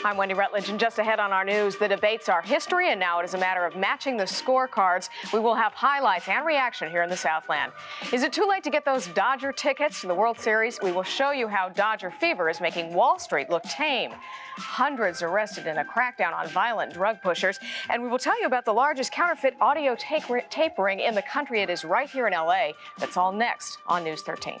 I'm Wendy Rutledge, and just ahead on our news, the debates are history, and now it is a matter of matching the scorecards. We will have highlights and reaction here in the Southland. Is it too late to get those Dodger tickets to the World Series? We will show you how Dodger fever is making Wall Street look tame. Hundreds arrested in a crackdown on violent drug pushers. And we will tell you about the largest counterfeit audio tape ring in the country. It is right here in L.A. That's all next on News 13.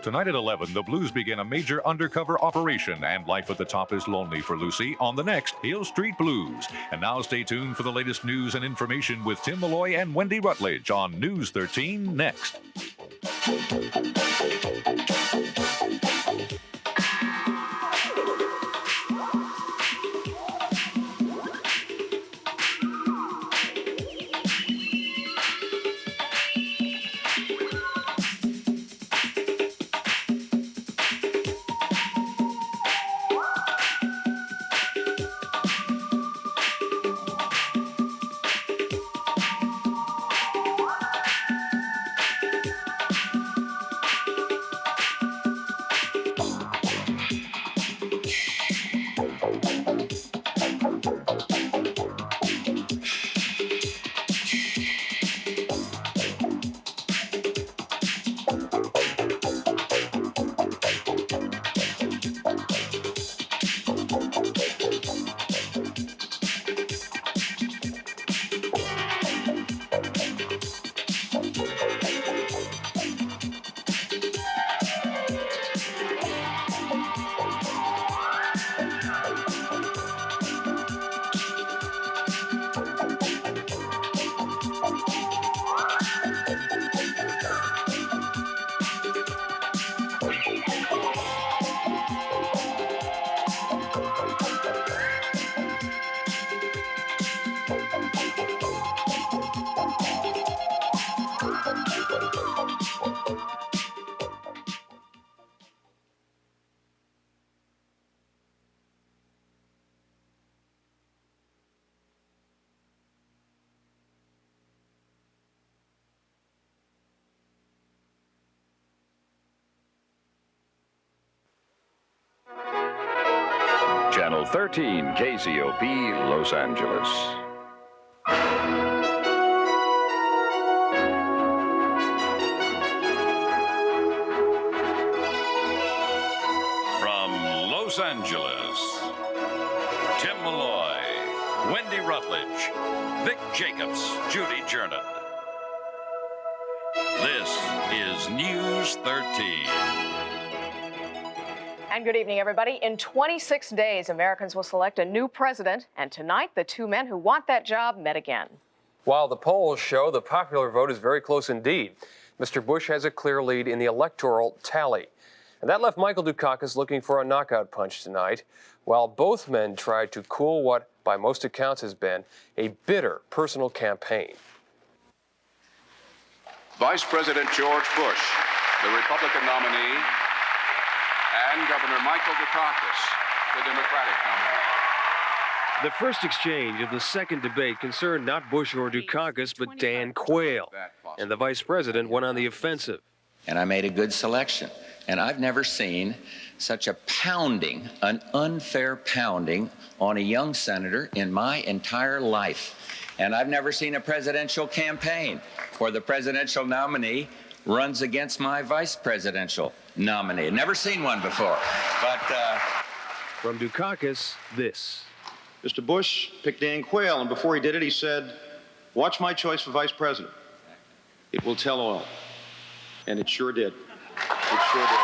Tonight at 11, the Blues begin a major undercover operation, and life at the top is lonely for Lucy on the next Hill Street Blues. And now stay tuned for the latest news and information with Tim Malloy and Wendy Rutledge on News 13 next. Channel 13, KCOP, Los Angeles. From Los Angeles, Tim Malloy, Wendy Rutledge, Vic Jacobs, Judy Jernan. This is News 13. And good evening, everybody. In 26 days, Americans will select a new president. And tonight, the two men who want that job met again. While the polls show the popular vote is very close indeed, Mr. Bush has a clear lead in the electoral tally. And that left Michael Dukakis looking for a knockout punch tonight, while both men tried to cool what, by most accounts, has been a bitter personal campaign. Vice President George Bush, the Republican nominee, and Governor Michael Dukakis, the Democratic nominee. The first exchange of the second debate concerned not Bush or Dukakis, but Dan Quayle. And the vice president went on the offensive. And I made a good selection. And I've never seen such a pounding, an unfair pounding on a young senator in my entire life. And I've never seen a presidential campaign where the presidential nominee runs against my vice presidential nominee. Never seen one before. But from Dukakis, this. Mr. Bush picked Dan Quayle, and before he did it, he said, "Watch my choice for vice president. It will tell all." And it sure did. It sure did.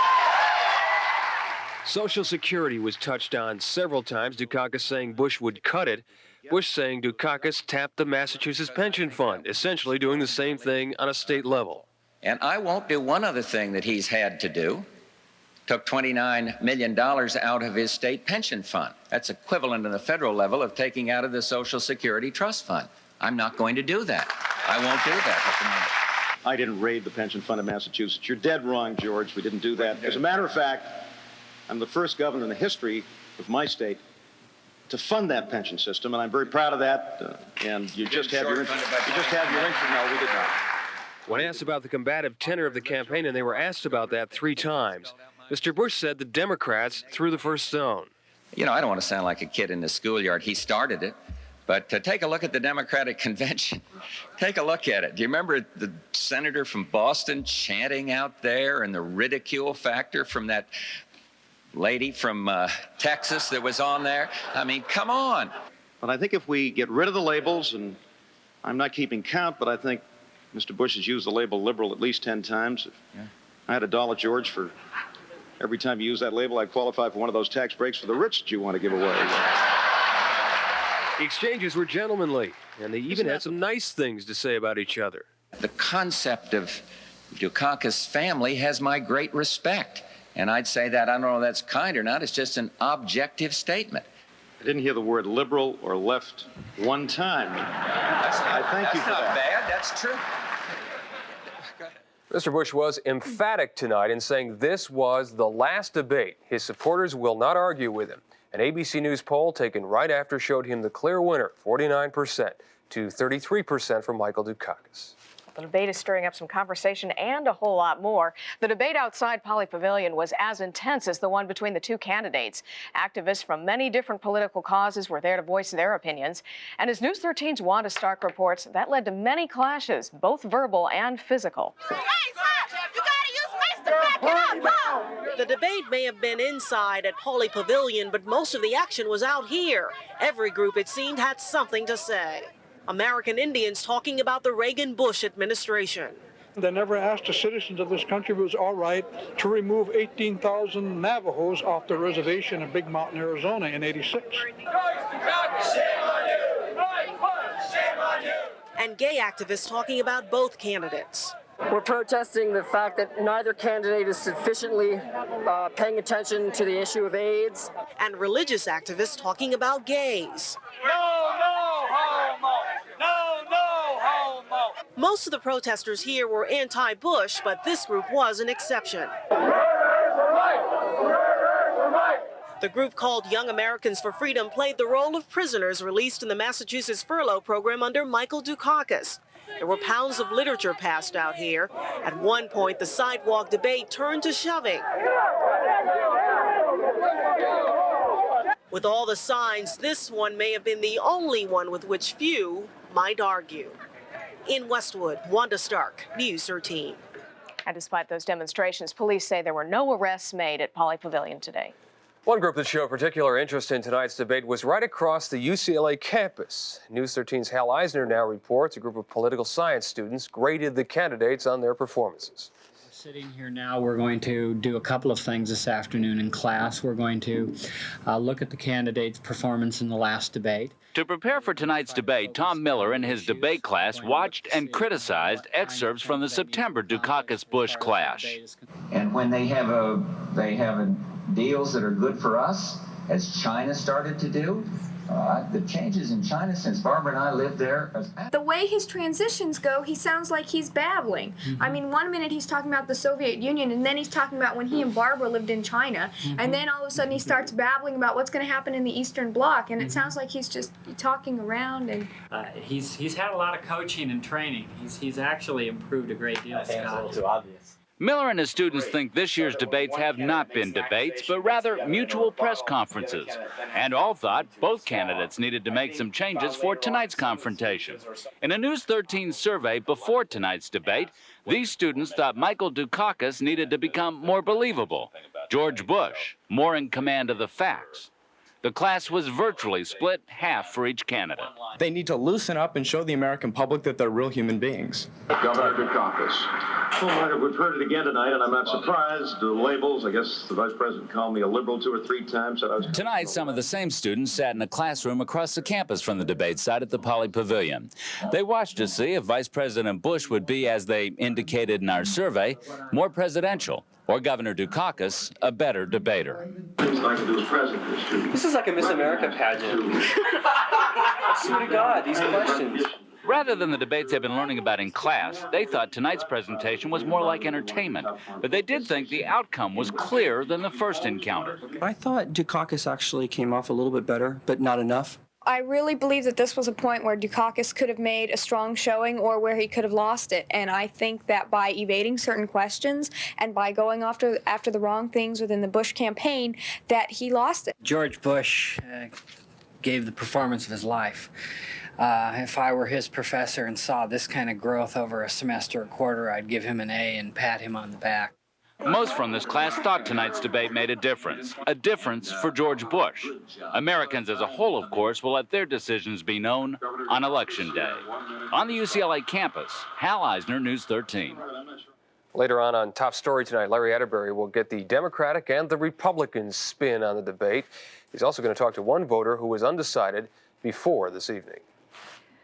Social Security was touched on several times, Dukakis saying Bush would cut it. Bush saying Dukakis tapped the Massachusetts pension fund, essentially doing the same thing on a state level. And I won't do one other thing that he's had to do. Took $29 million out of his state pension fund. That's equivalent on the federal level of taking out of the Social Security Trust Fund. I'm not going to do that. I won't do that at the moment. I didn't raid the pension fund of Massachusetts. You're dead wrong, George. We didn't do that. As a matter of fact, I'm the first governor in the history of my state to fund that pension system, and I'm very proud of that. And you just have your interest. You just have your interest. No, we did not. When asked about the combative tenor of the campaign, and they were asked about that 3 times, Mr. Bush said the Democrats threw the first stone. You know, I don't want to sound like a kid in the schoolyard. He started it. But take a look at the Democratic convention. Take a look at it. Do you remember the senator from Boston chanting out there, and the ridicule factor from that lady from Texas that was on there? I mean, come on. But I think if we get rid of the labels, and I'm not keeping count, but I think Mr. Bush has used the label liberal at least 10 times. If I had $1, George, for every time you use that label, I'd qualify for one of those tax breaks for the rich that you want to give away. The exchanges were gentlemanly, and they even had some nice things to say about each other. The concept of Dukakis' family has my great respect. And I'd say that, I don't know if that's kind or not, it's just an objective statement. I didn't hear the word liberal or left one time. I thank you for that. That's not bad, that's true. Mr. Bush was emphatic tonight in saying this was the last debate. His supporters will not argue with him. An ABC News poll taken right after showed him the clear winner, 49% to 33% for Michael Dukakis. The debate is stirring up some conversation and a whole lot more. The debate outside Poly Pavilion was as intense as the one between the 2 candidates. Activists from many different political causes were there to voice their opinions. And as News 13's Wanda Stark reports, that led to many clashes, both verbal and physical. The debate may have been inside at Poly Pavilion, but most of the action was out here. Every group, it seemed, had something to say. American Indians talking about the Reagan-Bush administration. They never asked the citizens of this country if it was all right to remove 18,000 Navajos off the reservation in Big Mountain, Arizona in '86. And gay activists talking about both candidates. We're protesting the fact that neither candidate is sufficiently paying attention to the issue of AIDS. And religious activists talking about gays. No homo! No homo! Most of the protesters here were anti-Bush, but this group was an exception. The group called Young Americans for Freedom played the role of prisoners released in the Massachusetts furlough program under Michael Dukakis. There were pounds of literature passed out here. At one point, the sidewalk debate turned to shoving. With all the signs, this one may have been the only one with which few might argue. In Westwood, Wanda Stark, News 13. And despite those demonstrations, police say there were no arrests made at Poly Pavilion today. One group that showed particular interest in tonight's debate was right across the UCLA campus. News 13's Hal Eisner now reports a group of political science students graded the candidates on their performances. Sitting here now, we're going to do a couple of things this afternoon in class. We're going to look at the candidates' performance in the last debate. To prepare for tonight's debate, Tom Miller and his debate class watched and criticized excerpts from the September Dukakis-Bush clash. And when they have deals that are good for us, as China started to do, the changes in China since Barbara and I lived there. The way his transitions go, he sounds like he's babbling. I mean, one minute he's talking about the Soviet Union, and then he's talking about when he and Barbara lived in China, and then all of a sudden he starts babbling about what's going to happen in the Eastern Bloc, and it sounds like he's just talking around. And he's had a lot of coaching and training. He's actually improved a great deal. I think it's a little too obvious. Miller and his students think this year's debates have not been debates, but rather mutual press conferences, and all thought both candidates needed to make some changes for tonight's confrontation. In a News 13 survey before tonight's debate, these students thought Michael Dukakis needed to become more believable, George Bush more in command of the facts. The class was virtually split half for each candidate. They need to loosen up and show the American public that they're real human beings. Governor Dukakis. Well, Margaret, we've heard it again tonight, and I'm not surprised. The labels, I guess the vice president called me a liberal 2 or 3 times. Said I was... Tonight, some of the same students sat in a classroom across the campus from the debate site at the Poly Pavilion. They watched to see if Vice President Bush would be, as they indicated in our survey, more presidential, or Governor Dukakis a better debater. This is like a Miss America pageant. I swear to God, these questions. Rather than the debates they've been learning about in class, they thought tonight's presentation was more like entertainment. But they did think the outcome was clearer than the first encounter. I thought Dukakis actually came off a little bit better, but not enough. I really believe that this was a point where Dukakis could have made a strong showing or where he could have lost it. And I think that by evading certain questions and by going after the wrong things within the Bush campaign, that he lost it. George Bush gave the performance of his life. If I were his professor and saw this kind of growth over a semester or quarter, I'd give him an A and pat him on the back. Most from this class thought tonight's debate made a difference for George Bush. Americans as a whole, of course, will let their decisions be known on Election Day. On the UCLA campus, Hal Eisner, News 13. Later on Top Story tonight, Larry Atterbury will get the Democratic and the Republican spin on the debate. He's also going to talk to one voter who was undecided before this evening.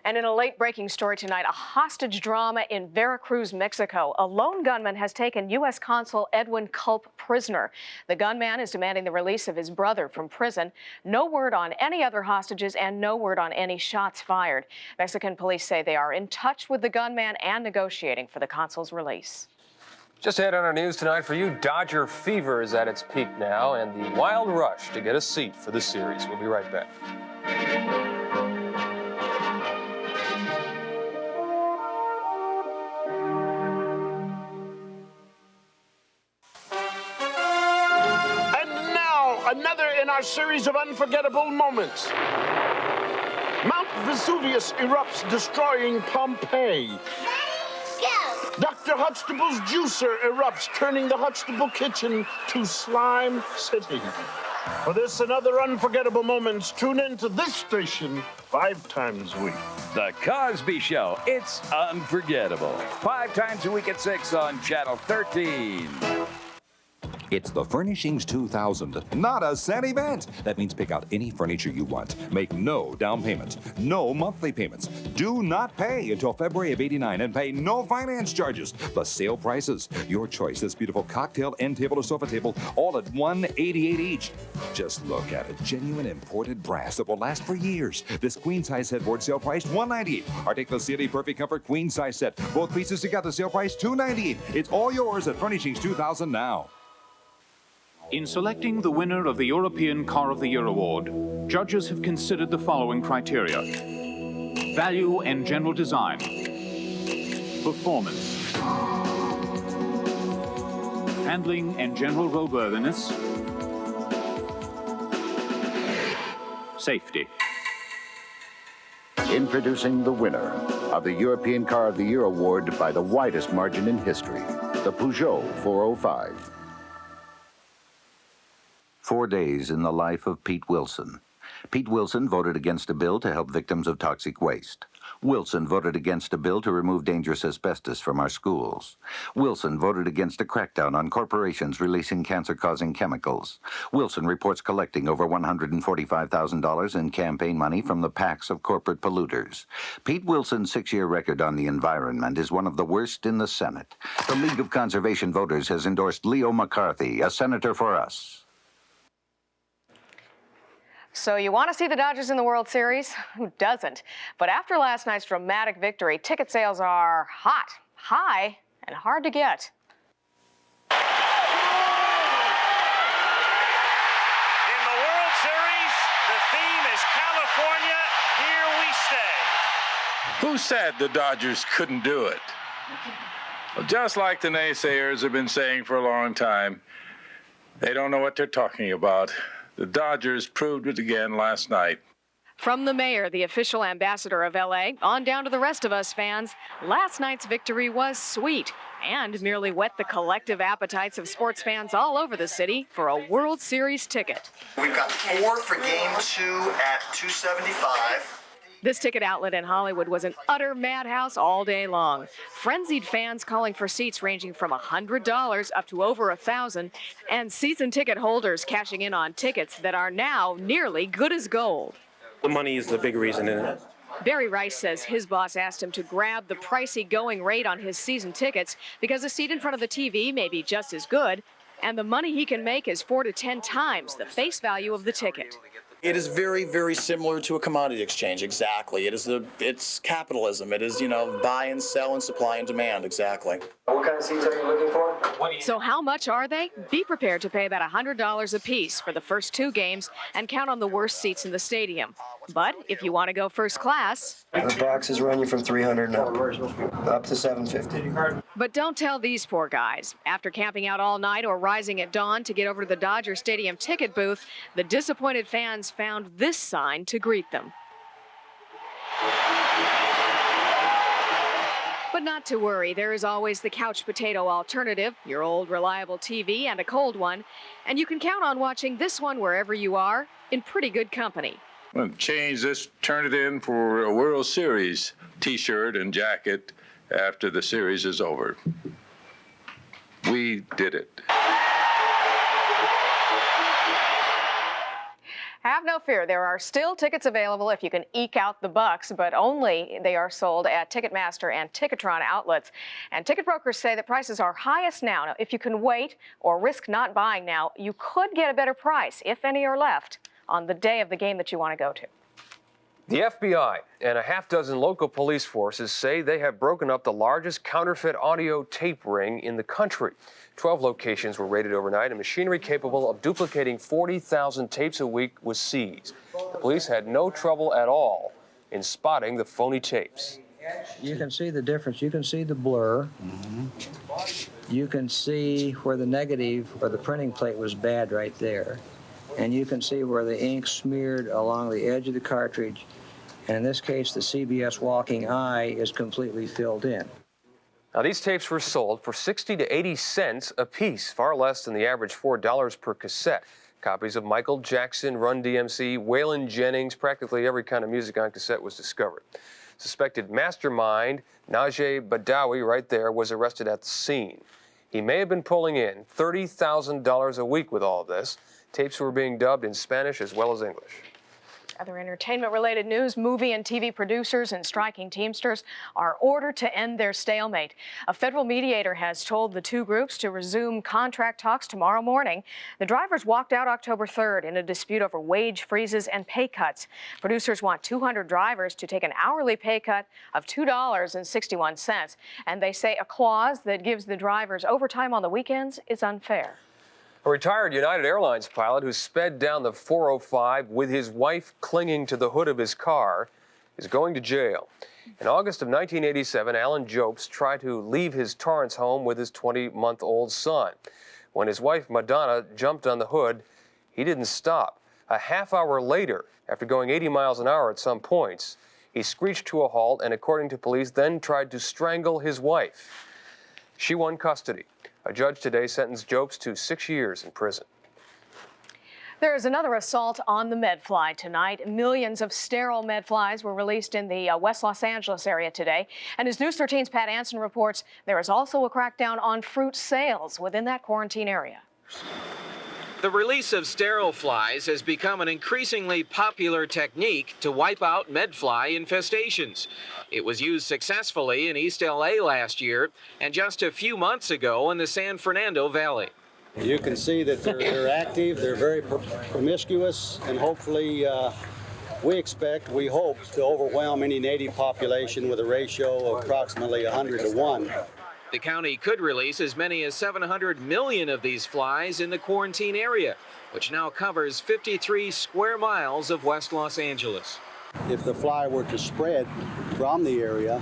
And in a late-breaking story tonight, a hostage drama in Veracruz, Mexico. A lone gunman has taken U.S. Consul Edwin Culp prisoner. The gunman is demanding the release of his brother from prison. No word on any other hostages and no word on any shots fired. Mexican police say they are in touch with the gunman and negotiating for the consul's release. Just ahead on our news tonight for you, Dodger fever is at its peak now and the wild rush to get a seat for the series. We'll be right back. Another in our series of unforgettable moments. Mount Vesuvius erupts, destroying Pompeii. Dr. Huxtable's juicer erupts, turning the Huxtable kitchen to Slime City. For this and other unforgettable moments, tune in to this station 5 times a week. The Cosby Show. It's unforgettable. 5 times a week at 6 on Channel 13. It's the Furnishings 2000, not a cent event. That means pick out any furniture you want. Make no down payments, no monthly payments. Do not pay until February of '89 and pay no finance charges. The sale prices, your choice. This beautiful cocktail, end table, or sofa table, all at $188 each. Just look at it. Genuine imported brass that will last for years. This queen-size headboard sale price $198. Or take the City Perfect Comfort queen-size set. Both pieces together, sale price $298. It's all yours at Furnishings 2000 now. In selecting the winner of the European Car of the Year award, judges have considered the following criteria: value and general design, performance, handling and general roadworthiness, safety. Introducing the winner of the European Car of the Year award by the widest margin in history, the Peugeot 405. 4 days in the life of Pete Wilson. Pete Wilson voted against a bill to help victims of toxic waste. Wilson voted against a bill to remove dangerous asbestos from our schools. Wilson voted against a crackdown on corporations releasing cancer-causing chemicals. Wilson reports collecting over $145,000 in campaign money from the PACs of corporate polluters. Pete Wilson's 6-year record on the environment is one of the worst in the Senate. The League of Conservation Voters has endorsed Leo McCarthy, a senator for us. So you want to see the Dodgers in the World Series? Who doesn't? But after last night's dramatic victory, ticket sales are hot, high, and hard to get. In the World Series, the theme is California, here we stay. Who said the Dodgers couldn't do it? Well, just like the naysayers have been saying for a long time, they don't know what they're talking about. The Dodgers proved it again last night. From the mayor, the official ambassador of L.A., on down to the rest of us fans, last night's victory was sweet and merely whet the collective appetites of sports fans all over the city for a World Series ticket. We've got 4 for Game 2 at $275. This ticket outlet in Hollywood was an utter madhouse all day long. Frenzied fans calling for seats ranging from $100 up to over $1,000, and season ticket holders cashing in on tickets that are now nearly good as gold. The money is the big reason in it. Barry Rice says his boss asked him to grab the pricey going rate on his season tickets because a seat in front of the TV may be just as good, and the money he can make is 4 to 10 times the face value of the ticket. It is very, very similar to a commodity exchange, exactly. It's capitalism. It is, buy and sell and supply and demand, exactly. What kind of seats are you looking for? So how much are they? Be prepared to pay about $100 a piece for the first 2 games and count on the worst seats in the stadium. But if you want to go first class... The boxes run you from $300 up to $750. But don't tell these poor guys. After camping out all night or rising at dawn to get over to the Dodger Stadium ticket booth, the disappointed fans found this sign to greet them. But not to worry, there is always the couch potato alternative, your old reliable TV and a cold one, and you can count on watching this one wherever you are, in pretty good company. Well, change this, turn it in for a World Series T-shirt and jacket after the series is over. We did it. Have no fear, there are still tickets available if you can eke out the bucks, but only they are sold at Ticketmaster and Ticketron outlets. And ticket brokers say that prices are highest now. Now, if you can wait or risk not buying now, you could get a better price, if any are left, on the day of the game that you want to go to. The FBI and a half-dozen local police forces say they have broken up the largest counterfeit audio tape ring in the country. 12 locations were raided overnight, and machinery capable of duplicating 40,000 tapes a week was seized. The police had no trouble at all in spotting the phony tapes. You can see the difference. You can see the blur. You can see where the negative or the printing plate was bad right there. And you can see where the ink smeared along the edge of the cartridge. And in this case, the CBS walking eye is completely filled in. Now, these tapes were sold for 60 to 80 cents a piece, far less than the average $4 per cassette. Copies of Michael Jackson, Run DMC, Waylon Jennings, practically every kind of music on cassette was discovered. Suspected mastermind, Najee Badawi, right there, was arrested at the scene. He may have been pulling in $30,000 a week with all of this. Tapes were being dubbed in Spanish as well as English. Other entertainment-related news, movie and TV producers and striking Teamsters are ordered to end their stalemate. A federal mediator has told the 2 groups to resume contract talks tomorrow morning. The drivers walked out October 3rd in a dispute over wage freezes and pay cuts. Producers want 200 drivers to take an hourly pay cut of $2.61, and they say a clause that gives the drivers overtime on the weekends is unfair. A retired United Airlines pilot who sped down the 405 with his wife clinging to the hood of his car is going to jail. In August of 1987, Alan Jopes tried to leave his Torrance home with his 20-month-old son. When his wife, Madonna, jumped on the hood, he didn't stop. A half hour later, after going 80 miles an hour at some points, he screeched to a halt and, according to police, then tried to strangle his wife. She won custody. A judge today sentenced Jopes to 6 years in prison. There is another assault on the medfly tonight. Millions of sterile medflies were released in the West Los Angeles area today. And as News 13's Pat Anson reports, there is also a crackdown on fruit sales within that quarantine area. The release of sterile flies has become an increasingly popular technique to wipe out medfly infestations. It was used successfully in East LA last year and just a few months ago in the San Fernando Valley. You can see that they're active, they're very promiscuous, and hopefully we hope to overwhelm any native population with a ratio of approximately 100 to 1. The county could release as many as 700 million of these flies in the quarantine area, which now covers 53 square miles of West Los Angeles. If the fly were to spread from the area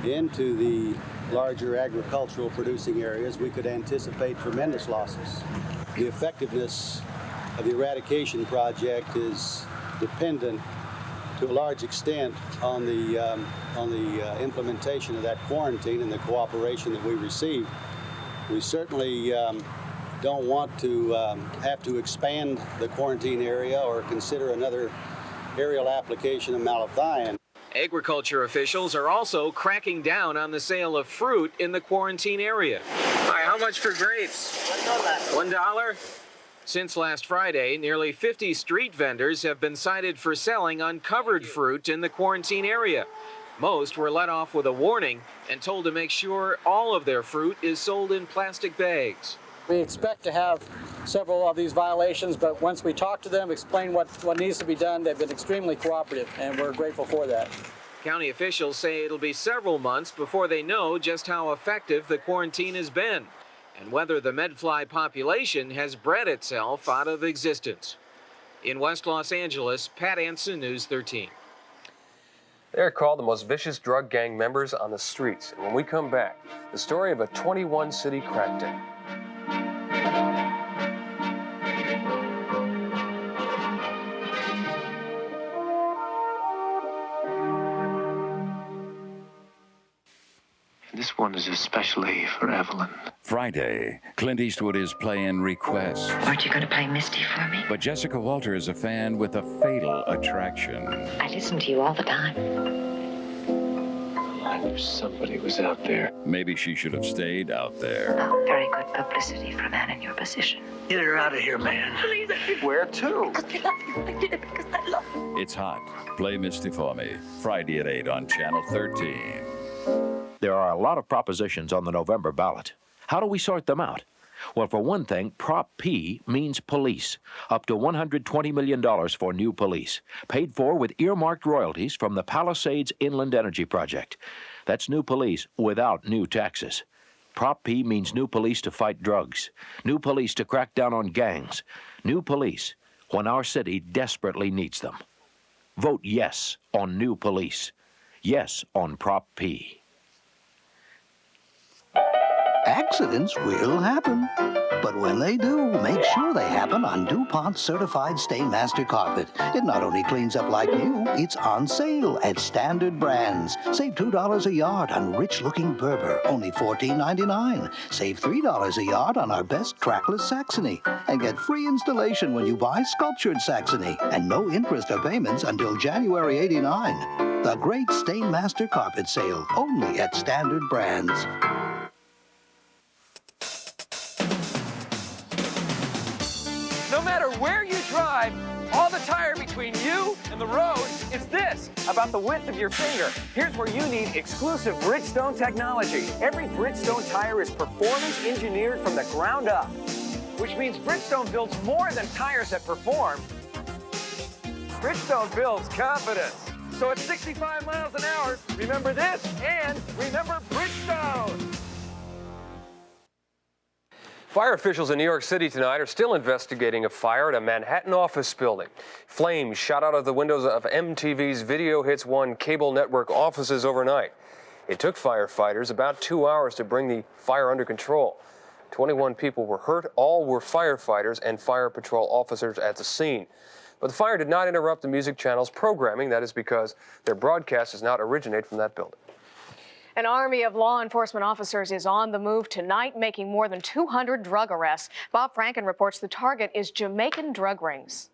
into the larger agricultural producing areas, we could anticipate tremendous losses. The effectiveness of the eradication project is dependent to a large extent on the implementation of that quarantine and the cooperation that we receive. We certainly don't want to have to expand the quarantine area or consider another aerial application of malathion. Agriculture officials are also cracking down on the sale of fruit in the quarantine area. Hi, how much for grapes? $1. $1? Since last Friday, nearly 50 street vendors have been cited for selling uncovered fruit in the quarantine area. Most were let off with a warning and told to make sure all of their fruit is sold in plastic bags. We expect to have several of these violations, but once we talk to them, explain what needs to be done, they've been extremely cooperative, and we're grateful for that. County officials say it'll be several months before they know just how effective the quarantine has been and whether the medfly population has bred itself out of existence. In West Los Angeles, Pat Anson, News 13. They're called the most vicious drug gang members on the streets. And when we come back, the story of a 21-city crackdown. This one is especially for Evelyn. Friday, Clint Eastwood is playing Request. Aren't you going to play Misty for me? But Jessica Walter is a fan with a fatal attraction. I listen to you all the time. I knew somebody was out there. Maybe she should have stayed out there. Oh, very good publicity for a man in your position. Get her out of here, man. Please, Where to? I love you. I did it because I love you. It's hot. Play Misty for me. Friday at 8 on Channel 13. There are a lot of propositions on the November ballot. How do we sort them out? Well, for one thing, Prop P means police. Up to $120 million for new police, paid for with earmarked royalties from the Palisades Inland Energy Project. That's new police without new taxes. Prop P means new police to fight drugs, new police to crack down on gangs, new police when our city desperately needs them. Vote yes on new police. Yes on Prop P. Accidents will happen, but when they do, make sure they happen on DuPont's certified Stainmaster carpet. It not only cleans up like new, it's on sale at standard brands. Save $2 a yard on rich-looking Berber, only $14.99. Save $3 a yard on our best trackless Saxony, and get free installation when you buy sculptured Saxony, and no interest or payments until January '89. The great Stainmaster carpet sale, only at standard brands. No matter where you drive, all the tire between you and the road is this, about the width of your finger. Here's where you need exclusive Bridgestone technology. Every Bridgestone tire is performance engineered from the ground up, which means Bridgestone builds more than tires that perform. Bridgestone builds confidence. So at 65 miles an hour, remember this and remember Bridgestone. Fire officials in New York City tonight are still investigating a fire at a Manhattan office building. Flames shot out of the windows of MTV's Video Hits 1 cable network offices overnight. It took firefighters about 2 hours to bring the fire under control. 21 people were hurt. All were firefighters and fire patrol officers at the scene. But the fire did not interrupt the music channel's programming. That is because their broadcast does not originate from that building. An army of law enforcement officers is on the move tonight, making more than 200 drug arrests. Bob Franken reports the target is Jamaican drug rings.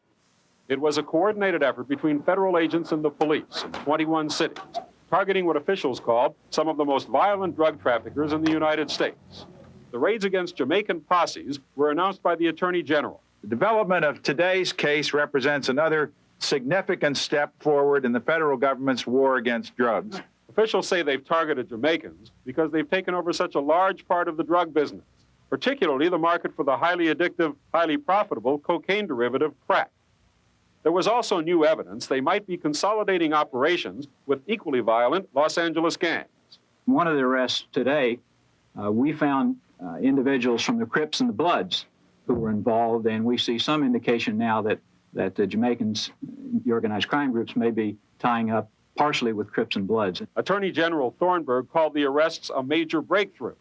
It was a coordinated effort between federal agents and the police in 21 cities, targeting what officials called some of the most violent drug traffickers in the United States. The raids against Jamaican posses were announced by the Attorney General. The development of today's case represents another significant step forward in the federal government's war against drugs. Officials say they've targeted Jamaicans because they've taken over such a large part of the drug business, particularly the market for the highly addictive, highly profitable cocaine derivative crack. There was also new evidence they might be consolidating operations with equally violent Los Angeles gangs. One of the arrests today, we found individuals from the Crips and the Bloods who were involved, and we see some indication now that the Jamaicans, the organized crime groups, may be tying up partially with Crips and Bloods. Attorney General Thornburg called the arrests a major breakthrough,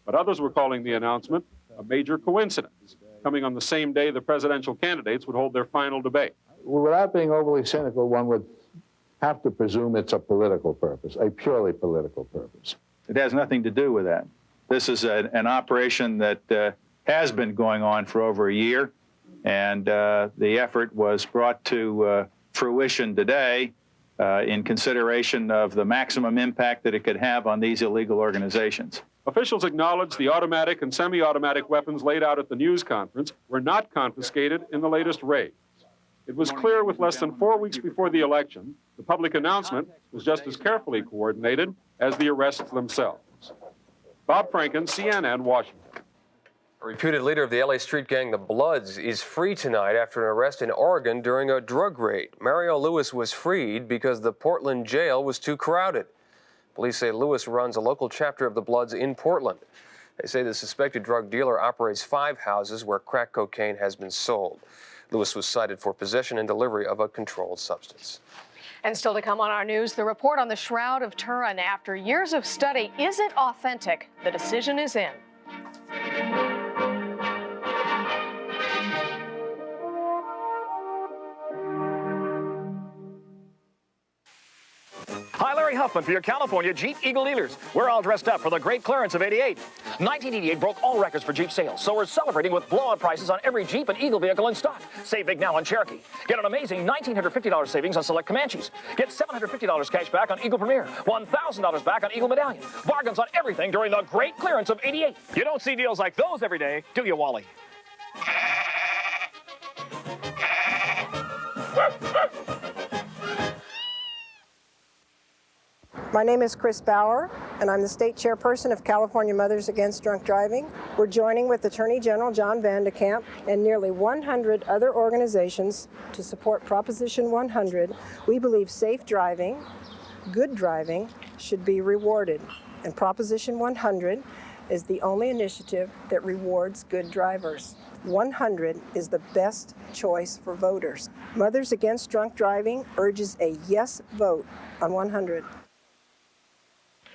but others were calling the announcement a major coincidence, coming on the same day the presidential candidates would hold their final debate. Without being overly cynical, one would have to presume it's a political purpose, a purely political purpose. It has nothing to do with that. This is an operation that has been going on for over a year, and the effort was brought to fruition today in consideration of the maximum impact that it could have on these illegal organizations. Officials acknowledged the automatic and semi-automatic weapons laid out at the news conference were not confiscated in the latest raids. It was clear with less than 4 weeks before the election, the public announcement was just as carefully coordinated as the arrests themselves. Bob Franken, CNN, Washington. A reputed leader of the LA street gang, the Bloods, is free tonight after an arrest in Oregon during a drug raid. Mario Lewis was freed because the Portland jail was too crowded. Police say Lewis runs a local chapter of the Bloods in Portland. They say the suspected drug dealer operates 5 houses where crack cocaine has been sold. Lewis was cited for possession and delivery of a controlled substance. And still to come on our news, the report on the Shroud of Turin. After years of study, is it authentic? The decision is in. Hi, Larry Huffman for your California Jeep Eagle dealers. We're all dressed up for the great clearance of '88. 1988 broke all records for Jeep sales, so we're celebrating with blowout prices on every Jeep and Eagle vehicle in stock. Save big now on Cherokee. Get an amazing $1,950 savings on select Comanches. Get $750 cash back on Eagle Premier. $1,000 back on Eagle Medallion. Bargains on everything during the great clearance of '88. You don't see deals like those every day, do you, Wally? My name is Chris Bauer, and I'm the state chairperson of California Mothers Against Drunk Driving. We're joining with Attorney General John Van de Kamp and nearly 100 other organizations to support Proposition 100. We believe safe driving, good driving, should be rewarded. And Proposition 100 is the only initiative that rewards good drivers. 100 is the best choice for voters. Mothers Against Drunk Driving urges a yes vote on 100.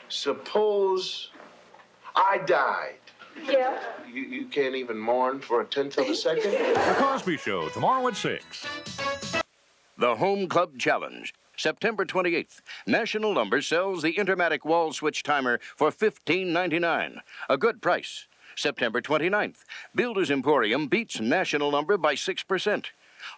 Suppose I died. Yeah. You can't even mourn for a tenth of a second? The Cosby Show, tomorrow at 6. The Home Club Challenge. September 28th. National Lumber sells the Intermatic wall switch timer for $15.99. A good price. September 29th. Builders Emporium beats National Lumber by 6%.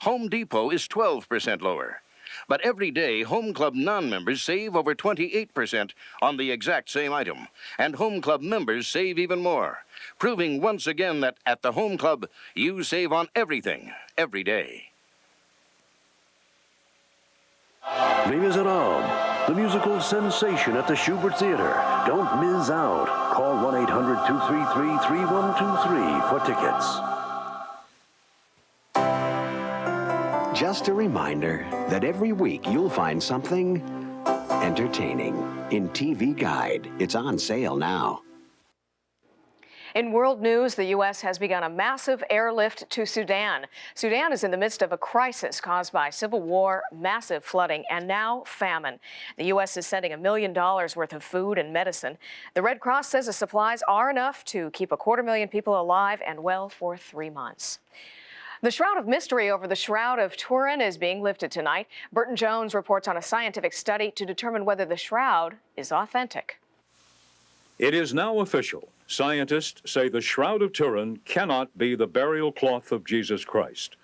Home Depot is 12% lower. But every day, Home Club non-members save over 28% on the exact same item. And Home Club members save even more, proving once again that at the Home Club, you save on everything, every day. Les Miserables, the musical sensation at the Schubert Theater. Don't miss out. Call 1-800-233-3123 for tickets. Just a reminder that every week you'll find something entertaining in TV Guide. It's on sale now. In world news, the U.S. has begun a massive airlift to Sudan. Sudan is in the midst of a crisis caused by civil war, massive flooding, and now famine. The U.S. is sending $1 million worth of food and medicine. The Red Cross says the supplies are enough to keep 250,000 people alive and well for 3 months. The shroud of mystery over the Shroud of Turin is being lifted tonight. Burton Jones reports on a scientific study to determine whether the shroud is authentic. It is now official. Scientists say the Shroud of Turin cannot be the burial cloth of Jesus Christ.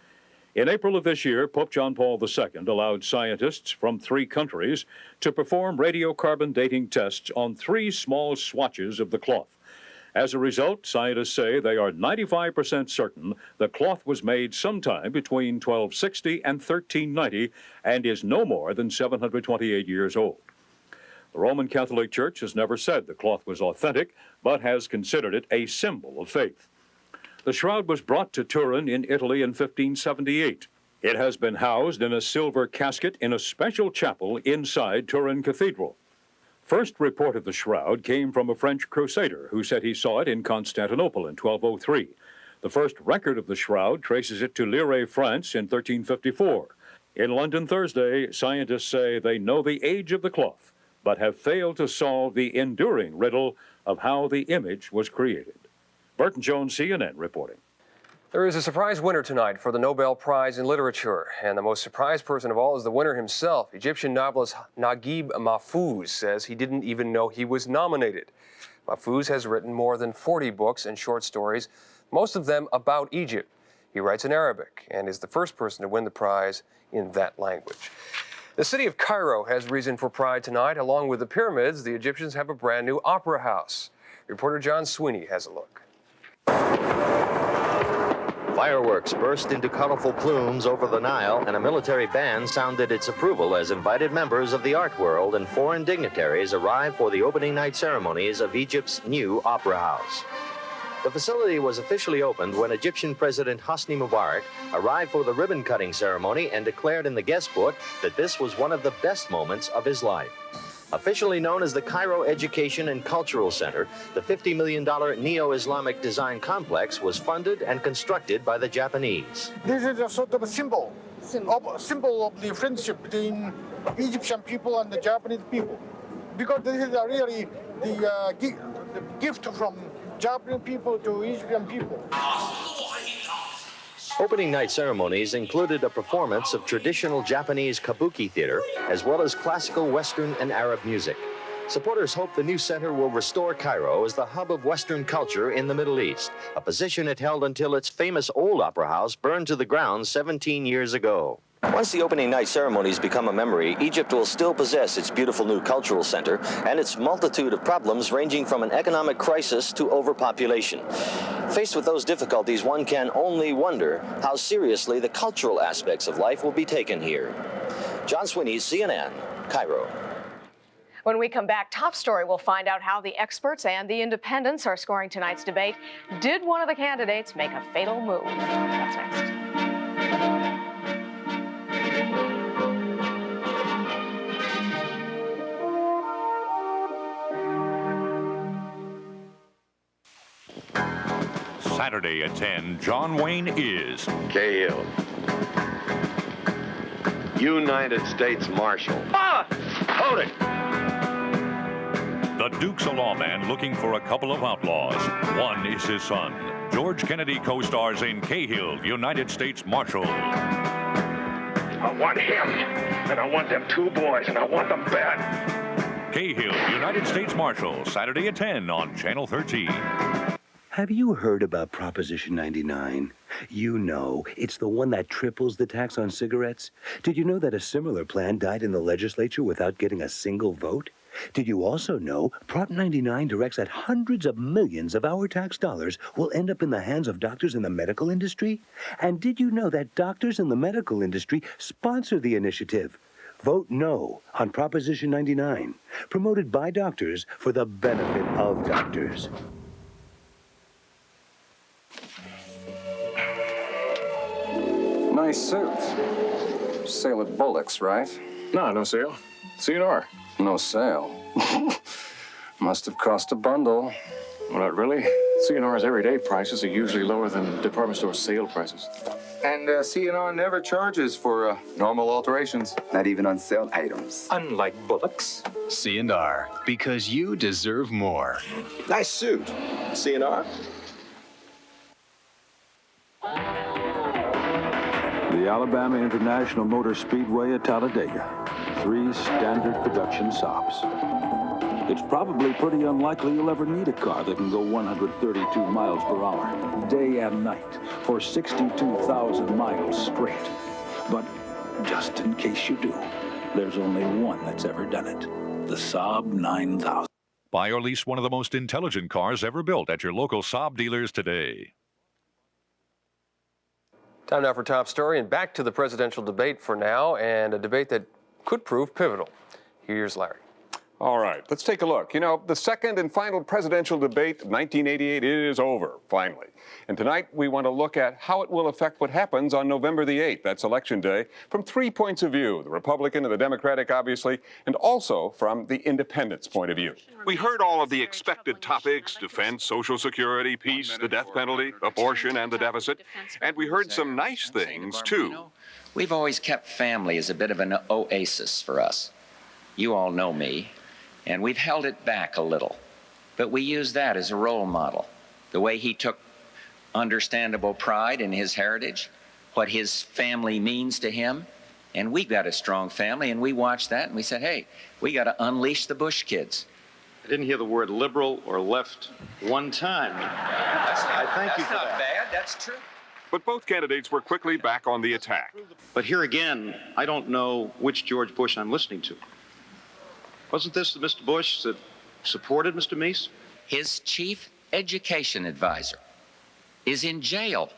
In April of this year, Pope John Paul II allowed scientists from 3 countries to perform radiocarbon dating tests on 3 small swatches of the cloth. As a result, scientists say they are 95% certain the cloth was made sometime between 1260 and 1390 and is no more than 728 years old. The Roman Catholic Church has never said the cloth was authentic, but has considered it a symbol of faith. The shroud was brought to Turin in Italy in 1578. It has been housed in a silver casket in a special chapel inside Turin Cathedral. First report of the shroud came from a French crusader who said he saw it in Constantinople in 1203. The first record of the shroud traces it to Lire, France in 1354. In London Thursday, scientists say they know the age of the cloth, but have failed to solve the enduring riddle of how the image was created. Burton Jones, CNN, reporting. There is a surprise winner tonight for the Nobel Prize in Literature, and the most surprised person of all is the winner himself. Egyptian novelist Naguib Mahfouz says he didn't even know he was nominated. Mahfouz has written more than 40 books and short stories, most of them about Egypt. He writes in Arabic and is the first person to win the prize in that language. The city of Cairo has reason for pride tonight. Along with the pyramids, the Egyptians have a brand new opera house. Reporter John Sweeney has a look. Fireworks burst into colorful plumes over the Nile, and a military band sounded its approval as invited members of the art world and foreign dignitaries arrived for the opening night ceremonies of Egypt's new opera house. The facility was officially opened when Egyptian President Hosni Mubarak arrived for the ribbon-cutting ceremony and declared in the guest book that this was one of the best moments of his life. Officially known as the Cairo Education and Cultural Center, the $50 million neo-Islamic design complex was funded and constructed by the Japanese. This is a sort of a symbol of the friendship between Egyptian people and the Japanese people, because this is really the gift from Japanese people to Egyptian people. Opening night ceremonies included a performance of traditional Japanese kabuki theater, as well as classical Western and Arab music. Supporters hope the new center will restore Cairo as the hub of Western culture in the Middle East, a position it held until its famous old opera house burned to the ground 17 years ago. Once the opening night ceremonies become a memory, Egypt will still possess its beautiful new cultural center and its multitude of problems ranging from an economic crisis to overpopulation. Faced with those difficulties, one can only wonder how seriously the cultural aspects of life will be taken here. John Sweeney, CNN, Cairo. When we come back, top story, we'll find out how the experts and the independents are scoring tonight's debate. Did one of the candidates make a fatal move? That's next. Saturday at 10, John Wayne is Cahill, United States Marshal. Ah! Hold it! The Duke's a lawman looking for a couple of outlaws. One is his son. George Kennedy co-stars in Cahill, United States Marshal. I want him, and I want them two boys, and I want them bad. Cahill, United States Marshal, Saturday at 10 on Channel 13. Have you heard about Proposition 99? You know, it's the one that triples the tax on cigarettes. Did you know that a similar plan died in the legislature without getting a single vote? Did you also know Prop 99 directs that hundreds of millions of our tax dollars will end up in the hands of doctors in the medical industry? And did you know that doctors in the medical industry sponsor the initiative? Vote no on Proposition 99, promoted by doctors for the benefit of doctors. Nice suit. Sale at Bullock's, right? No sale. CNR. No sale. Must have cost a bundle. Well, not really. CNR's everyday prices are usually lower than department store sale prices. And CNR never charges for normal alterations. Not even on sale items. Unlike Bullock's. CNR, because you deserve more. Nice suit. CNR. The Alabama International Motor Speedway at Talladega. 3 standard production stops. It's probably pretty unlikely you'll ever need a car that can go 132 miles per hour, day and night, for 62,000 miles straight. But just in case you do, there's only one that's ever done it. The Saab 9000. Buy or lease one of the most intelligent cars ever built at your local Saab dealers today. Time now for Top Story, and back to the presidential debate for now, and a debate that could prove pivotal. Here's Larry. All right, let's take a look. You know, the second and final presidential debate of 1988 is over, finally. And tonight we want to look at how it will affect what happens on November the 8th, that's Election Day, from 3 points of view, the Republican and the Democratic, obviously, and also from the independent's point of view. We heard all of the expected topics: defense, Social Security, peace, the death penalty, abortion, and the deficit. And we heard some nice things, too. We've always kept family as a bit of an oasis for us. You all know me. And we've held it back a little, but we use that as a role model. The way he took understandable pride in his heritage, what his family means to him, and we've got a strong family, and we watched that, and we said, hey, we got to unleash the Bush kids. I didn't hear the word liberal or left one time. I thank you for that. That's not bad, that's true. But both candidates were quickly back on the attack. But here again, I don't know which George Bush I'm listening to. Wasn't this the Mr. Bush that supported Mr. Meese? His chief education advisor is in jail.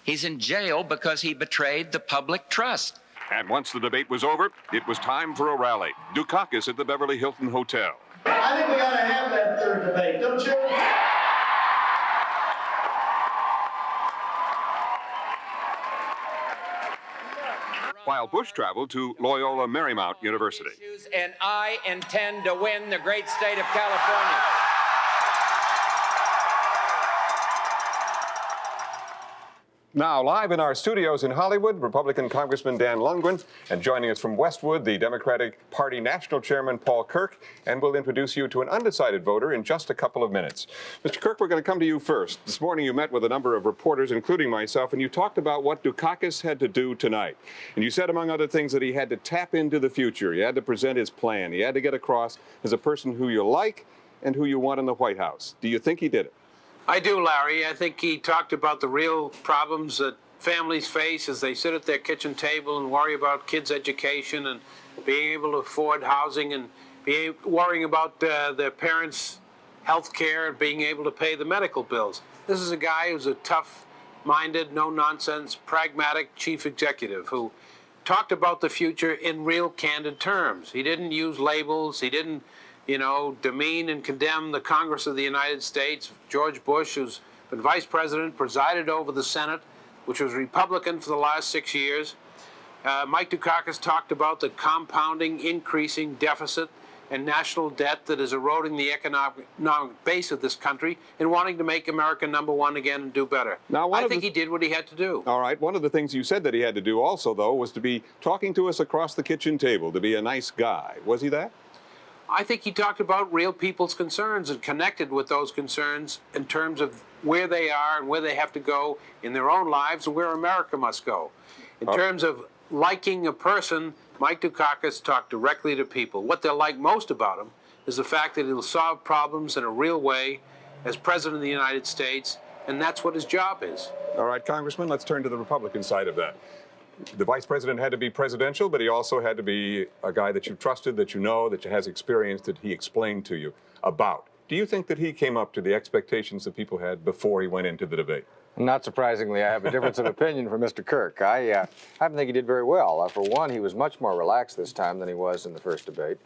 He's in jail because he betrayed the public trust. And once the debate was over, it was time for a rally. Dukakis at the Beverly Hilton Hotel. I think we ought to have that third debate, don't you? while Bush traveled to Loyola Marymount University. And I intend to win the great state of California. Now, live in our studios in Hollywood, Republican Congressman Dan Lundgren, and joining us from Westwood, the Democratic Party National Chairman Paul Kirk, and we'll introduce you to an undecided voter in just a couple of minutes. Mr. Kirk, we're going to come to you first. This morning you met with a number of reporters, including myself, and you talked about what Dukakis had to do tonight. And you said, among other things, that he had to tap into the future. He had to present his plan. He had to get across as a person who you like and who you want in the White House. Do you think he did it? I do, Larry. I think he talked about the real problems that families face as they sit at their kitchen table and worry about kids' education and being able to afford housing and worrying about their parents' health care and being able to pay the medical bills. This is a guy who's a tough-minded, no-nonsense, pragmatic chief executive who talked about the future in real candid terms. He didn't use labels. He didn't demean and condemn the Congress of the United States. George Bush, who's been vice president, presided over the Senate, which was Republican for the last 6 years. Mike Dukakis talked about the compounding, increasing deficit and national debt that is eroding the economic base of this country and wanting to make America #1 again and do better. Now, I think he did what he had to do. All right. One of the things you said that he had to do also, though, was to be talking to us across the kitchen table, to be a nice guy. Was he that? I think he talked about real people's concerns and connected with those concerns in terms of where they are and where they have to go in their own lives and where America must go. In terms of liking a person, Mike Dukakis talked directly to people. What they like most about him is the fact that he'll solve problems in a real way as President of the United States, and that's what his job is. All right, Congressman, let's turn to the Republican side of that. The vice president had to be presidential, but he also had to be a guy that you trusted, that you know, that has experience, that he explained to you about. Do you think that he came up to the expectations that people had before he went into the debate? Not surprisingly, I have a difference of opinion from Mr. Kirk. I think he did very well. For one, he was much more relaxed this time than he was in the first debate.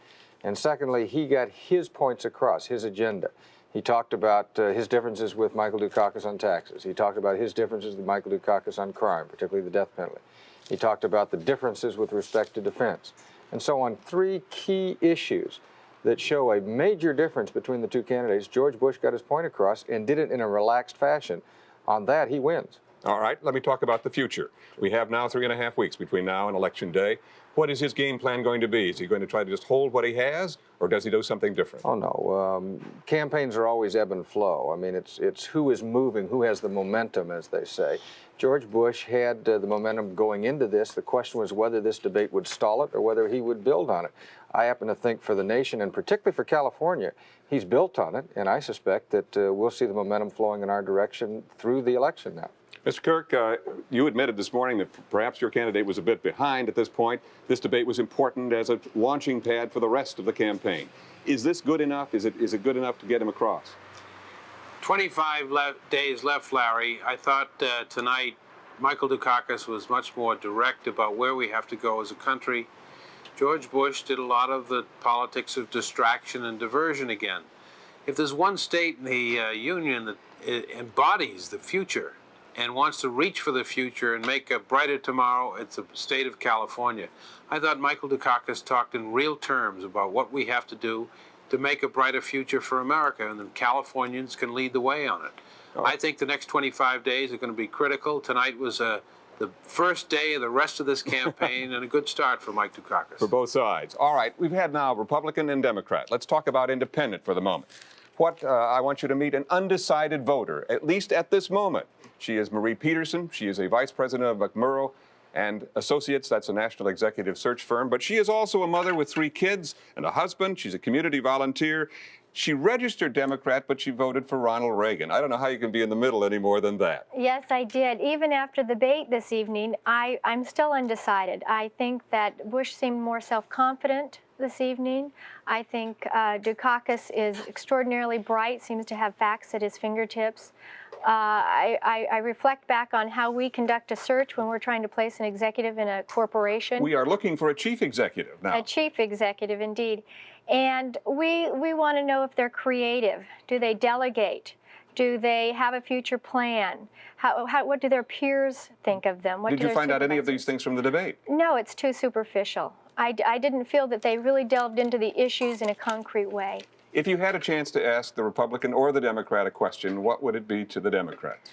And secondly, he got his points across, his agenda. He talked about his differences with Michael Dukakis on taxes. He talked about his differences with Michael Dukakis on crime, particularly the death penalty. He talked about the differences with respect to defense. And so on 3 key issues that show a major difference between the two candidates, George Bush got his point across and did it in a relaxed fashion. On that, he wins. All right, let me talk about the future. We have now 3.5 weeks between now and Election Day. What is his game plan going to be? Is he going to try to just hold what he has, or does he do something different? Oh, no. Campaigns are always ebb and flow. I mean, it's who is moving, who has the momentum, as they say. George Bush had the momentum going into this. The question was whether this debate would stall it or whether he would build on it. I happen to think for the nation, and particularly for California, he's built on it, and I suspect that we'll see the momentum flowing in our direction through the election now. Mr. Kirk, you admitted this morning that perhaps your candidate was a bit behind at this point. This debate was important as a launching pad for the rest of the campaign. Is this good enough? Is it good enough to get him across? 25 days left, Larry. I thought tonight Michael Dukakis was much more direct about where we have to go as a country. George Bush did a lot of the politics of distraction and diversion again. If there's one state in the union that embodies the future and wants to reach for the future and make a brighter tomorrow, it's the state of California. I thought Michael Dukakis talked in real terms about what we have to do to make a brighter future for America, and then Californians can lead the way on it. Oh. I think the next 25 days are going to be critical. Tonight was the first day of the rest of this campaign and a good start for Mike Dukakis. For both sides. All right, we've had now Republican and Democrat. Let's talk about independent for the moment. I want you to meet an undecided voter, at least at this moment. She is Marie Peterson. She is a vice president of McMurrow and Associates. That's a national executive search firm. But she is also a mother with 3 kids and a husband. She's a community volunteer. She registered Democrat, but she voted for Ronald Reagan. I don't know how you can be in the middle any more than that. Yes, I did. Even after the debate this evening, I'm still undecided. I think that Bush seemed more self-confident this evening. I think Dukakis is extraordinarily bright, seems to have facts at his fingertips. I reflect back on how we conduct a search when we're trying to place an executive in a corporation. We are looking for a chief executive now. A chief executive, indeed. And we want to know if they're creative. Do they delegate? Do they have a future plan? What do their peers think of them? Did you find out any of these things from the debate? No, it's too superficial. I didn't feel that they really delved into the issues in a concrete way. If you had a chance to ask the Republican or the Democrat a question, what would it be to the Democrats?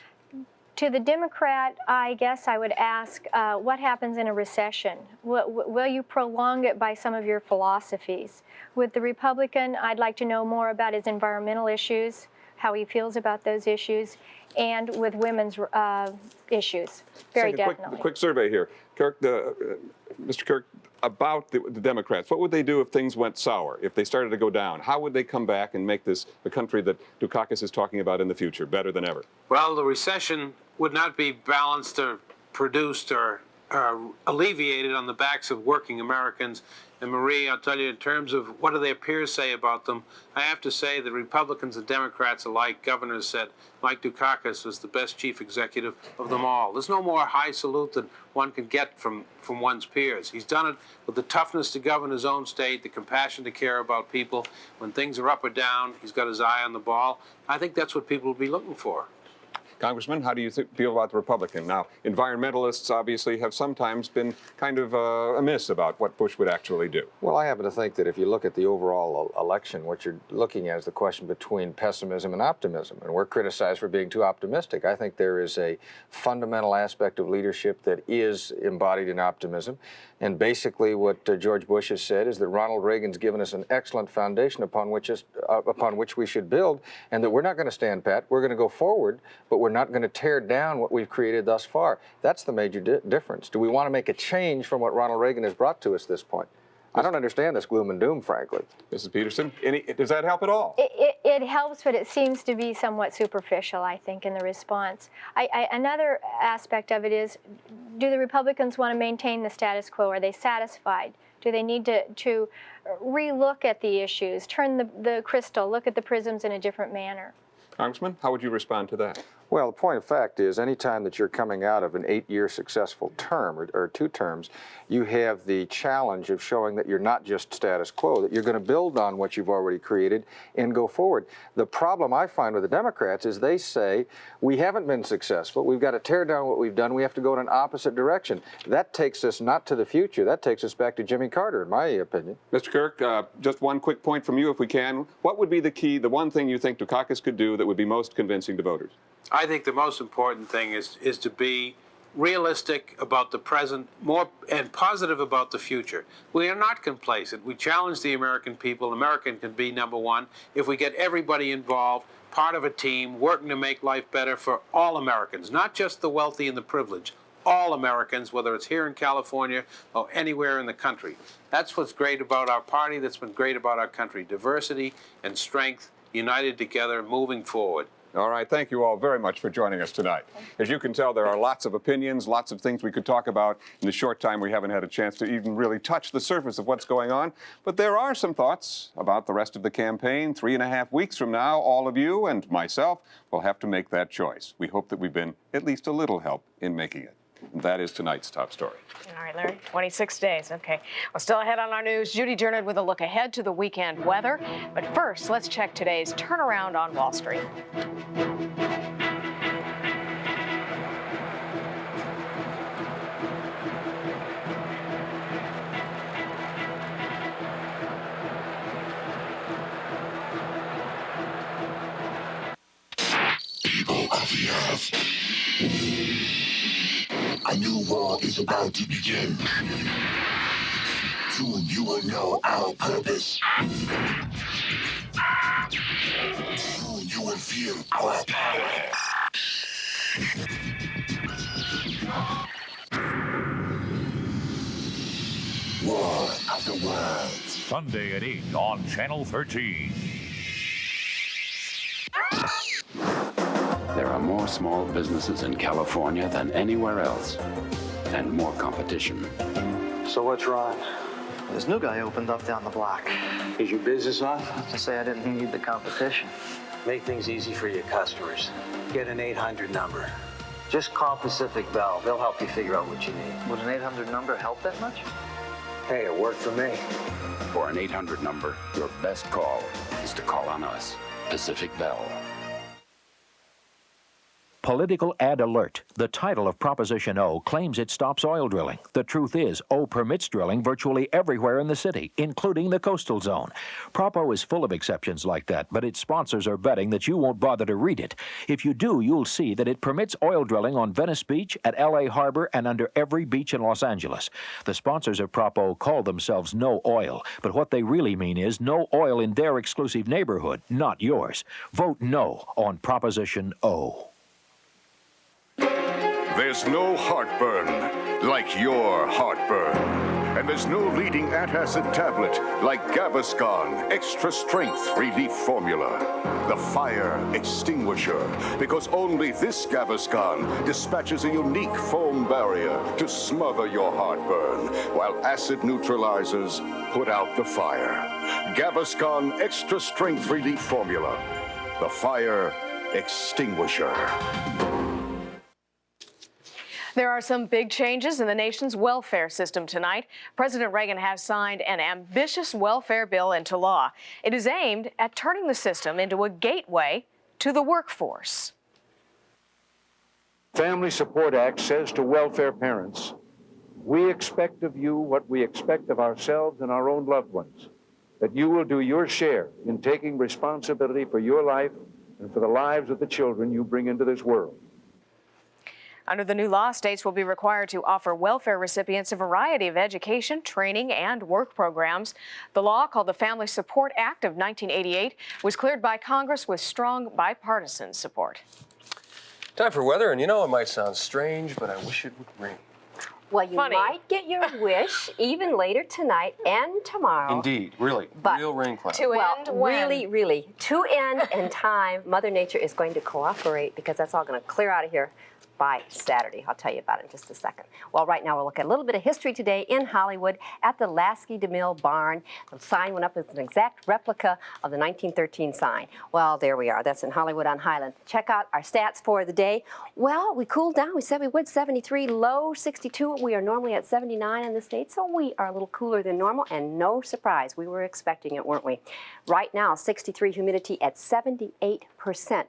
To the Democrat, I guess I would ask, what happens in a recession? Will you prolong it by some of your philosophies? With the Republican, I'd like to know more about his environmental issues, how he feels about those issues, and with women's issues, very definitely. A quick survey here. Kirk, Mr. Kirk, about the Democrats, what would they do if things went sour, if they started to go down? How would they come back and make this the country that Dukakis is talking about in the future better than ever? Well, the recession would not be balanced or produced or alleviated on the backs of working Americans. And Marie, I'll tell you, in terms of what do their peers say about them, I have to say that Republicans and Democrats alike, governors said Mike Dukakis was the best chief executive of them all. There's no more high salute than one can get from one's peers. He's done it with the toughness to govern his own state, the compassion to care about people. When things are up or down, he's got his eye on the ball. I think that's what people will be looking for. Congressman, how do you feel about the Republican? Now, environmentalists obviously have sometimes been kind of amiss about what Bush would actually do. Well, I happen to think that if you look at the overall election, what you're looking at is the question between pessimism and optimism. And we're criticized for being too optimistic. I think there is a fundamental aspect of leadership that is embodied in optimism. And basically what George Bush has said is that Ronald Reagan's given us an excellent foundation upon which we should build, and that we're not going to stand pat. We're going to go forward, but we're not going to tear down what we've created thus far. That's the major difference. Do we want to make a change from what Ronald Reagan has brought to us at this point? I don't understand this gloom and doom, frankly. Mrs. Peterson, does that help at all? It helps, but it seems to be somewhat superficial, I think, in the response. Another aspect of it is, do the Republicans want to maintain the status quo? Are they satisfied? Do they need to re-look at the issues, turn the crystal, look at the prisms in a different manner? Congressman, how would you respond to that? Well, the point of fact is, any time that you're coming out of an 8-year successful term or 2 terms, you have the challenge of showing that you're not just status quo, that you're going to build on what you've already created and go forward. The problem I find with the Democrats is they say, we haven't been successful, we've got to tear down what we've done, we have to go in an opposite direction. That takes us not to the future, that takes us back to Jimmy Carter, in my opinion. Mr. Kirk, just one quick point from you, if we can. What would be the key, the one thing you think Dukakis could do that would be most convincing to voters? I think the most important thing is to be realistic about the present, more and positive about the future. We are not complacent. We challenge the American people. America can be number one if we get everybody involved, part of a team, working to make life better for all Americans, not just the wealthy and the privileged. All Americans, whether it's here in California or anywhere in the country. That's what's great about our party. That's been great about our country. Diversity and strength united together, moving forward. All right, thank you all very much for joining us tonight. As you can tell, there are lots of opinions, lots of things we could talk about. In the short time, we haven't had a chance to even really touch the surface of what's going on. But there are some thoughts about the rest of the campaign. 3.5 weeks from now, all of you and myself will have to make that choice. We hope that we've been at least a little help in making it. And that is tonight's top story. All right, Larry, 26 days. Okay. Well, still ahead on our news, Judy Durnard with a look ahead to the weekend weather. But first, let's check today's turnaround on Wall Street. People of the earth. A new war is about to begin. Soon you will know our purpose. Soon you will feel our power. War of the Worlds. Sunday at 8 on Channel 13. There are more small businesses in California than anywhere else, and more competition. So what's wrong? This new guy opened up down the block. Is your business off? To say I didn't need the competition. Make things easy for your customers. Get an 800 number. Just call Pacific Bell. They'll help you figure out what you need. Would an 800 number help that much? Hey, it worked for me. For an 800 number, your best call is to call on us, Pacific Bell. Political ad alert. The title of Proposition O claims it stops oil drilling. The truth is, O permits drilling virtually everywhere in the city, including the coastal zone. Prop O is full of exceptions like that, but its sponsors are betting that you won't bother to read it. If you do, you'll see that it permits oil drilling on Venice Beach, at L.A. Harbor, and under every beach in Los Angeles. The sponsors of Prop O call themselves No Oil, but what they really mean is no oil in their exclusive neighborhood, not yours. Vote no on Proposition O. There's no heartburn like your heartburn. And there's no leading antacid tablet like Gaviscon Extra Strength Relief Formula, the fire extinguisher, because only this Gaviscon dispatches a unique foam barrier to smother your heartburn, while acid neutralizers put out the fire. Gaviscon Extra Strength Relief Formula, the fire extinguisher. There are some big changes in the nation's welfare system tonight. President Reagan has signed an ambitious welfare bill into law. It is aimed at turning the system into a gateway to the workforce. Family Support Act says to welfare parents, we expect of you what we expect of ourselves and our own loved ones, that you will do your share in taking responsibility for your life and for the lives of the children you bring into this world. Under the new law, states will be required to offer welfare recipients a variety of education, training, and work programs. The law, called the Family Support Act of 1988, was cleared by Congress with strong bipartisan support. Time for weather, and you know it might sound strange, but I wish it would rain. Well, you might get your wish even later tonight and tomorrow. Indeed, really, But real rain cloud. To end when? Really, to end in time, Mother Nature is going to cooperate because that's all going to clear out of here by Saturday. I'll tell you about it in just a second. Well, right now we'll look at a little bit of history today in Hollywood at the Lasky DeMille barn. The sign went up as an exact replica of the 1913 sign. Well, there we are. That's in Hollywood on Highland. Check out our stats for the day. Well, we cooled down. We said we would. 73, low 62. We are normally at 79 in the state, so we are a little cooler than normal, and no surprise. We were expecting it, weren't we? Right now, 63, humidity at 78%.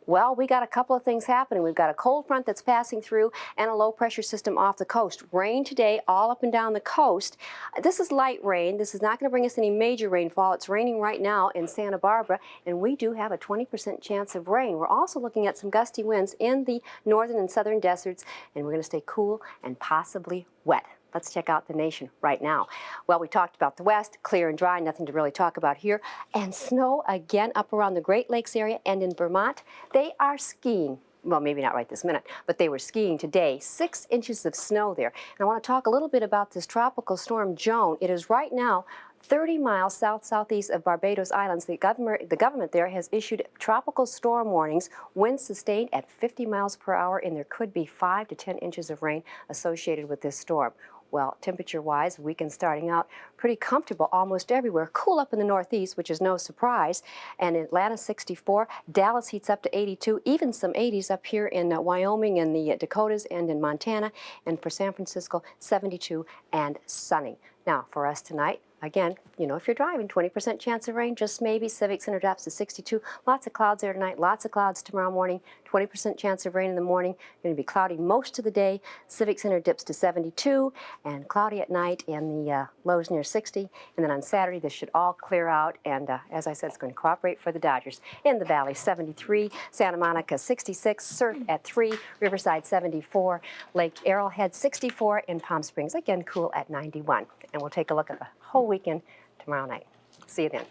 Well, we got a couple of things happening. We've got a cold front that's passing through and a low pressure system off the coast. Rain today all up and down the coast. This is light rain. This is not going to bring us any major rainfall. It's raining right now in Santa Barbara, and we do have a 20% chance of rain. We're also looking at some gusty winds in the northern and southern deserts, and we're going to stay cool and possibly wet. Let's check out the nation right now. Well, we talked about the west, clear and dry, nothing to really talk about here. And snow again up around the Great Lakes area and in Vermont. They are skiing. Well, maybe not right this minute, but they were skiing today. 6 inches of snow there. And I want to talk a little bit about this tropical storm Joan. It is right now 30 miles south-southeast of Barbados Islands. The government there has issued tropical storm warnings, winds sustained at 50 miles per hour, and there could be 5 to 10 inches of rain associated with this storm. Well, temperature-wise, weekend starting out pretty comfortable almost everywhere. Cool up in the northeast, which is no surprise. And Atlanta, 64. Dallas heats up to 82. Even some 80s up here in Wyoming and the Dakotas and in Montana. And for San Francisco, 72 and sunny. Now, for us tonight, again, you know, if you're driving, 20% chance of rain, just maybe. Civic Center drops to 62. Lots of clouds there tonight, lots of clouds tomorrow morning. 20% chance of rain in the morning. Going to be cloudy most of the day. Civic Center dips to 72 and cloudy at night, and the lows near 60. And then on Saturday, this should all clear out. And as I said, it's going to cooperate for the Dodgers. In the Valley, 73. Santa Monica, 66. Surf at 3. Riverside, 74. Lake Arrowhead, 64. In Palm Springs, again, cool at 91. And we'll take a look at the whole weekend tomorrow night. See you then.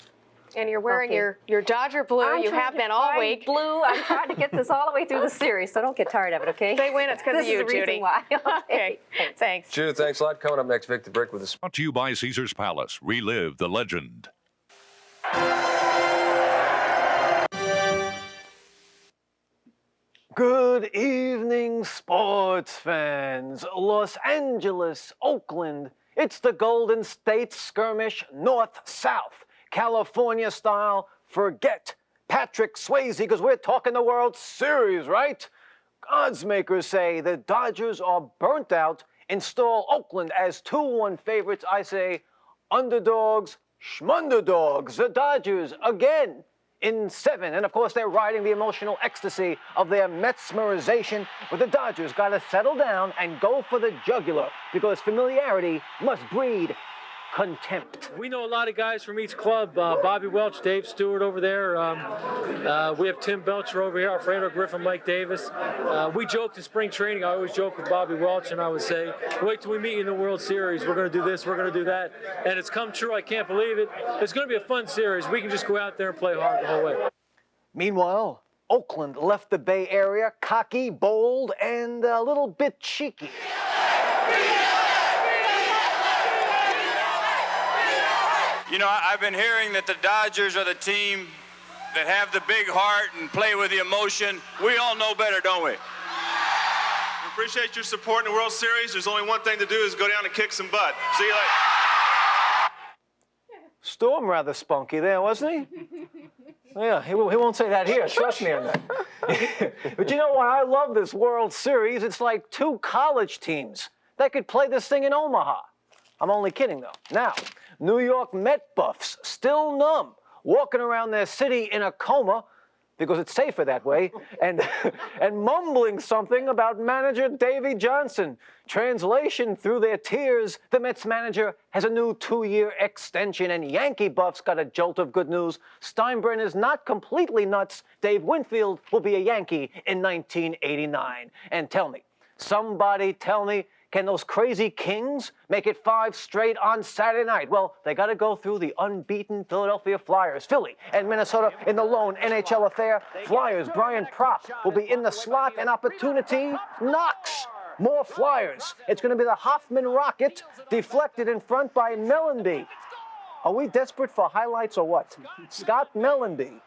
And you're wearing your Dodger blue. You have been all week. Blue. I'm trying to get this all the way through the series, so don't get tired of it, okay? They win. It's because of you, This is the Judy. reason why. Okay. Thanks. Judith, thanks a lot. Coming up next, Vic the Brick with us. Brought to you by Caesar's Palace. Relive the legend. Good evening, sports fans. Los Angeles, Oakland. It's the Golden State skirmish, north-south. California style, forget Patrick Swayze, because we're talking the World Series, right? Odds makers say the Dodgers are burnt out. Install Oakland as 2-1 favorites. I say underdogs, schmunderdogs. The Dodgers, again, in 7. And of course, they're riding the emotional ecstasy of their mesmerization. But the Dodgers got to settle down and go for the jugular because familiarity must breed contempt. We know a lot of guys from each club. Bobby Welch, Dave Stewart over there. We have Tim Belcher over here, Alfredo Griffin, Mike Davis. We joked in spring training. I always joke with Bobby Welch, and I would say, wait till we meet you in the World Series. We're going to do this, we're going to do that. And it's come true. I can't believe it. It's going to be a fun series. We can just go out there and play hard the whole way. Meanwhile, Oakland left the Bay Area cocky, bold, and a little bit cheeky. You know, I've been hearing that the Dodgers are the team that have the big heart and play with the emotion. We all know better, don't we? We appreciate your support in the World Series. There's only one thing to do is go down and kick some butt. See you later. Storm rather spunky there, wasn't he? Yeah, he won't say that here. Trust me on that. But you know why I love this World Series? It's like 2 college teams that could play this thing in Omaha. I'm only kidding, though. Now, New York Met buffs still numb, walking around their city in a coma because it's safer that way, and mumbling something about manager Davey Johnson. Translation, through their tears, the Mets manager has a new 2-year extension, and Yankee buffs got a jolt of good news. Steinbrenner's not completely nuts. Dave Winfield will be a Yankee in 1989. And tell me, somebody tell me, can those crazy Kings make it 5 straight on Saturday night? Well, they got to go through the unbeaten Philadelphia Flyers, Philly, and Minnesota in the lone NHL affair. Flyers, Brian Propp will be in the slot, and opportunity knocks. More Flyers. It's going to be the Hoffman Rocket, deflected in front by Mellenby. Are we desperate for highlights or what? Scott Mellenby.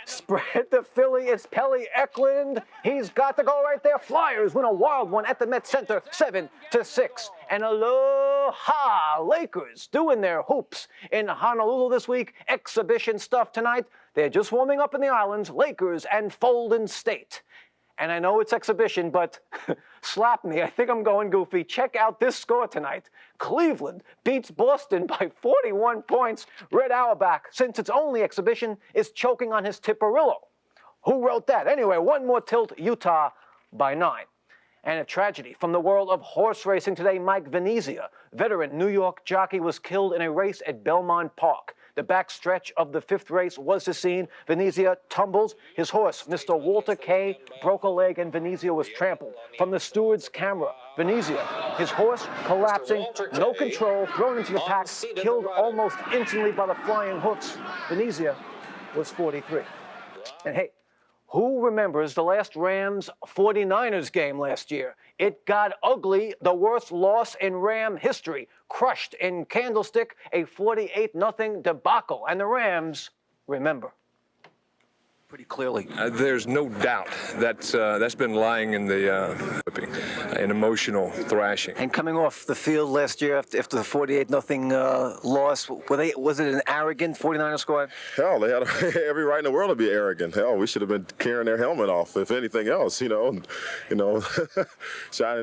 Spread to Philly, it's Pelly Eklund. He's got to go right there. Flyers win a wild one at the Met Center, 7-6. And aloha, Lakers doing their hoops in Honolulu this week. Exhibition stuff tonight. They're just warming up in the islands, Lakers and Fulton State. And I know it's exhibition, but slap me. I think I'm going goofy. Check out this score tonight. Cleveland beats Boston by 41 points. Red Auerbach, since it's only exhibition, is choking on his Tipperillo. Who wrote that? Anyway, one more tilt, Utah by 9. And a tragedy from the world of horse racing today. Mike Venezia, veteran New York jockey, was killed in a race at Belmont Park. The backstretch of the 5th race was the scene. Venezia tumbles. His horse, Mr. Walter K., broke a leg, and Venezia was trampled. From the steward's camera, Venezia, his horse collapsing, no control, thrown into the pack, killed almost instantly by the flying hoofs. Venezia was 43. And hey, who remembers the last Rams 49ers game last year? It got ugly, the worst loss in Ram history. Crushed in Candlestick, a 48-0 debacle. And the Rams remember. Pretty clearly. There's no doubt that's been lying in the an emotional thrashing. And coming off the field last year after the 48-0 loss, was it an arrogant 49er squad? Hell, they had every right in the world to be arrogant. Hell, we should have been carrying their helmet off, if anything else, shining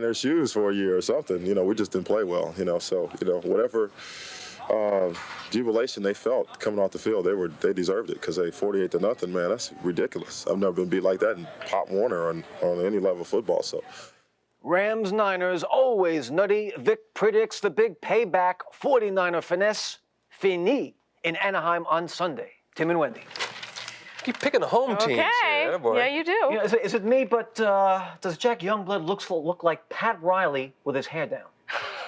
their shoes for a year or something. We just didn't play well, so, whatever jubilation they felt coming off the field, they deserved it, because they 48-0, man, that's ridiculous. I've never been beat like that in Pop Warner or on any level of football. So, Rams Niners always nutty. Vic predicts the big payback. 49er finesse fini in Anaheim on Sunday. Tim and Wendy. Keep picking the home teams. Okay. Yeah, you do. Is it me? But does Jack Youngblood look like Pat Riley with his hair down?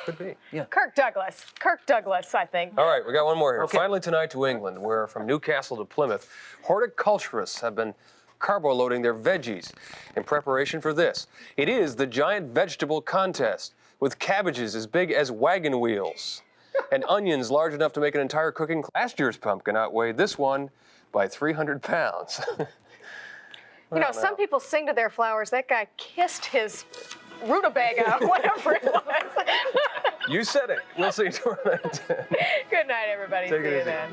Could be. Yeah. Kirk Douglas, I think. All right, we got one more here. Okay. Finally tonight to England, where from Newcastle to Plymouth, horticulturists have been carbo-loading their veggies in preparation for this. It is the giant vegetable contest, with cabbages as big as wagon wheels and onions large enough to make an entire cooking. Last year's pumpkin outweighed this one by 300 pounds. Some people sing to their flowers. That guy kissed his rutabaga, whatever it was. You said it. We'll see you tomorrow night. Good night, everybody. Take it See you easy. then.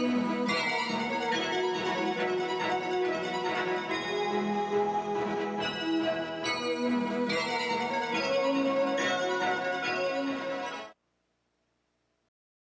Bye.